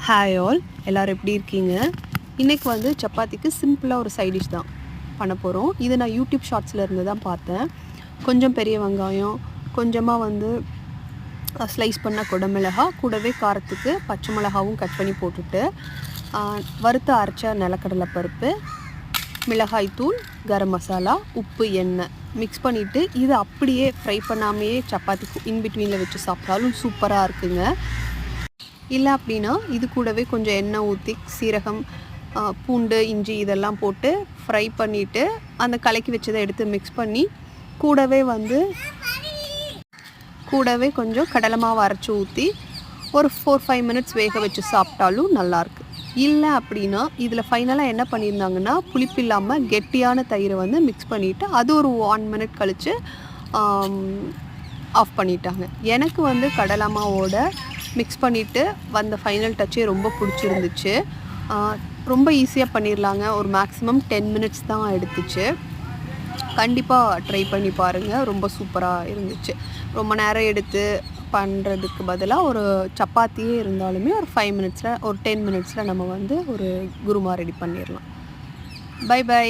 Hi all, எல்லோரும் எப்படி இருக்கீங்க? இன்றைக்கி வந்து சப்பாத்திக்கு சிம்பிளாக ஒரு சைட் டிஷ் தான் பண்ண போகிறோம். இது நான் யூடியூப் ஷார்ட்ஸில் இருந்து தான் பார்த்தேன். கொஞ்சம் பெரிய வெங்காயம், கொஞ்சமாக வந்து ஸ்லைஸ் பண்ண குடமிளகாய், கூடவே காரத்துக்கு பச்சை மிளகாவும் கட் பண்ணி போட்டுட்டு வறுத்து அரைச்ச நிலக்கடலை பருப்பு, மிளகாய்த்தூள், கரம் மசாலா, உப்பு, எண்ணெய் மிக்ஸ் பண்ணிவிட்டு இது அப்படியே ஃப்ரை பண்ணாமையே சப்பாத்திக்கு இன்பிட்வீனில் வச்சு சாப்பிட்டாலும் சூப்பராக இருக்குங்க. இல்லை அப்படின்னா இது கூடவே கொஞ்சம் எண்ணெய் ஊற்றி சீரகம், பூண்டு, இஞ்சி இதெல்லாம் போட்டு ஃப்ரை பண்ணிவிட்டு அந்த கலக்கி வச்சதை எடுத்து மிக்ஸ் பண்ணி கூடவே கொஞ்சம் கடலை மாவு அரைச்சி ஊற்றி ஒரு 4-5 மினிட்ஸ் வேக வச்சு சாப்பிட்டாலும் நல்லாயிருக்கு. இல்லை அப்படின்னா இதில் ஃபைனலாக என்ன பண்ணியிருந்தாங்கன்னா புளிப்பு இல்லாமல் கெட்டியான தயிரை வந்து மிக்ஸ் பண்ணிவிட்டு அது ஒரு 1 மினிட் கழித்து ஆஃப் பண்ணிட்டாங்க. எனக்கு வந்து கடலை மாவோட மிக்ஸ் பண்ணிவிட்டு வந்த ஃபைனல் டச்சே ரொம்ப பிடிச்சிருந்துச்சு. ரொம்ப ஈஸியாக பண்ணிடலாங்க. ஒரு மேக்ஸிமம் 10 மினிட்ஸ் தான் எடுத்துச்சு. கண்டிப்பாக ட்ரை பண்ணி பாருங்கள். ரொம்ப சூப்பராக இருந்துச்சு. ரொம்ப நேரம் எடுத்து பண்ணுறதுக்கு பதிலாக ஒரு சப்பாத்தியே இருந்தாலுமே ஒரு 5 மினிட்ஸில் ஒரு 10 மினிட்ஸில் நம்ம வந்து ஒரு குருமா ரெடி பண்ணிடலாம். Bye by.